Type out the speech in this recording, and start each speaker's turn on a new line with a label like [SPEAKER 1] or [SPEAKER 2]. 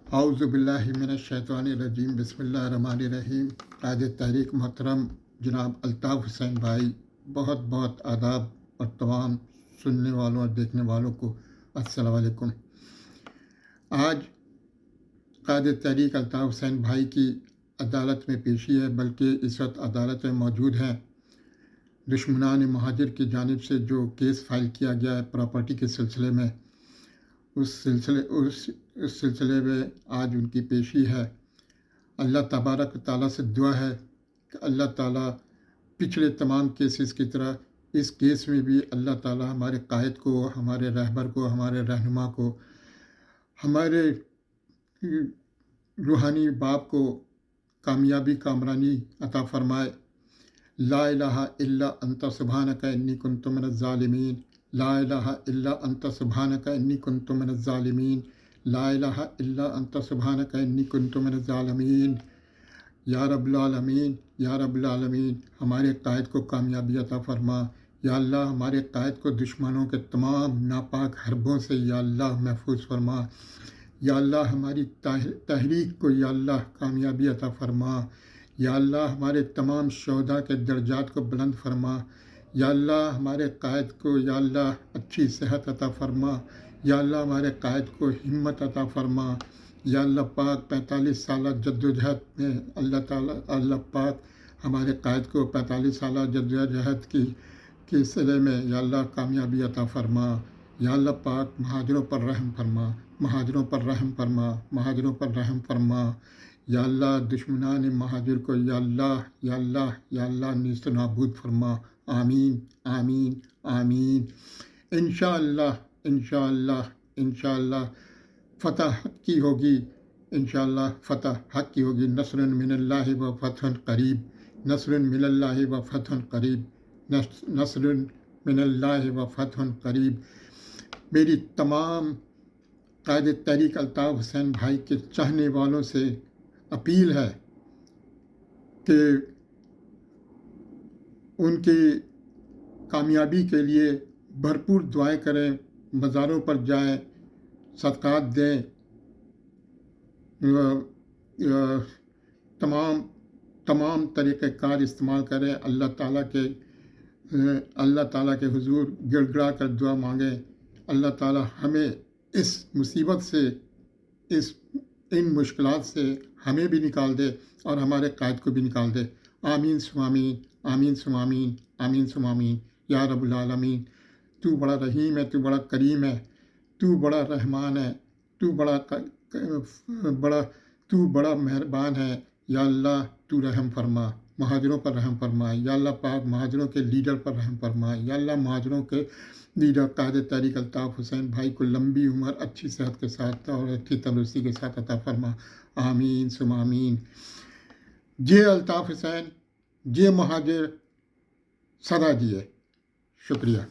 [SPEAKER 1] औज़ुबिल्लाहिमिनश्शैतानिर्रजीम बिस्मिल्लाहिर्रहमानिर्रहीम। कायद तहरीक मोहतरम जनाब अल्ताफ़ हुसैन भाई, बहुत बहुत आदाब और तमाम सुनने वालों और देखने वालों को अस्सलाम वालेकुम। आज कायद तहरीक अल्ताफ़ हुसैन भाई की अदालत में पेशी है, बल्कि इस वक्त अदालत में मौजूद हैं। दुश्मनान महाजिर की जानिब से जो केस फाइल किया गया है प्रॉपर्टी के सिलसिले में, उस सिलसिले में आज उनकी पेशी है। अल्लाह तबारक ताला से दुआ है कि अल्लाह ताला पिछले तमाम केसेस की तरह इस केस में भी अल्लाह ताला हमारे कायद को, हमारे रहबर को, हमारे रहनुमा को, हमारे रूहानी बाप को कामयाबी कामरानी अता फ़रमाए। ला इलाहा इल्ला अंता सुब्हानका इन्नी कुन्तु मिनज़ ज़ालिमीन। ला इलाहा इल्ला अंता सुब्हानका इन्नी कुन्तु मिनज़ ज़ालिमीन। ला इलाहा इल्ला अंता सुब्हानका इन्नी कुन्तु मिनज़ ज़ालिमीन। या रब्बुल आलमीन, या रब्बुल आलमीन, हमारे कायद को कामयाबी अता फ़रमा। या अल्लाह, हमारे कायद को दुश्मनों के तमाम नापाक हरबों से या अल्लाह महफूज फ़रमा। या अल्लाह, हमारी तहरीक को या अल्लाह कामयाबी अता फ़रमा। या अल्लाह, हमारे तमाम शोहदा के दर्जात को बुलंद फरमा। या अल्लाह, हमारे कायद को या अल्लाह अच्छी सेहत अता फ़रमा। या अल्लाह, हमारे कायद को हिम्मत अता फ़रमा। या अल्लाह पाक 45 साल जद्दोजहद में अल्लाह पाक हमारे कायद को 45 साल जद्दोजहद की सिले में या अल्लाह कामयाबी अता फ़रमा। या अल्लाह पाक महाजरों पर रहम फरमा, महाजरों पर रहम फरमा, महाजरों पर रहम फरमा। या अल्लाह, दुश्मनान महाजिर को या अल्लाह, या अल्लाह, या अल्लाह नीस्त नाबूद फरमा। आमीन, आमीन, आमीन। इंशाअल्लाह, इंशाअल्लाह, इंशाअल्लाह फ़तह हक़ की होगी। इंशाअल्लाह फ़तह हक़ की होगी। नस्रुन मिनल्लाहि व फ़तहुन क़रीब, नस्रुन मिनल्लाहि व फ़तहुन क़रीब, नस्रुन मिनल्लाहि व फ़तहुन क़रीब। मेरी तमाम कायद तहरीक अल्ताफ़ हुसैन भाई के चाहने वालों से अपील है कि उनकी कामयाबी के लिए भरपूर दुआएं करें, मज़ारों पर जाएं, सदक़ात दें, तमाम तरीक़ेकार इस्तेमाल करें। अल्लाह ताला के हुज़ूर गिड़गिड़ा कर दुआ मांगें। अल्लाह ताला हमें इस मुसीबत से, इन मुश्किलात से हमें भी निकाल दे और हमारे कायद को भी निकाल दे। आमीन सुमामीन, आमीन सुमामीन, आमीन सुमामीन। या रब्बुल आलमीन, तू बड़ा रहीम है, तू बड़ा करीम है, तू बड़ा रहमान है, तू बड़ा मेहरबान है। या अल्लाह, तू रहम फरमा, महाजरों पर रहम फरमा। या अल्लाह पाक महाजरों के लीडर पर रहम फरमा। या अल्लाह, महाजरों के लीडर कायद तहरीक अल्ताफ़ हुसैन भाई को लंबी उम्र, अच्छी सेहत के साथ और अच्छी तंदुरुस्ती के साथ अता फरमा। आमीन सुमामीन। जे अल्ताफ़ हुसैन, जे महाजिर, सदा जिए। शुक्रिया।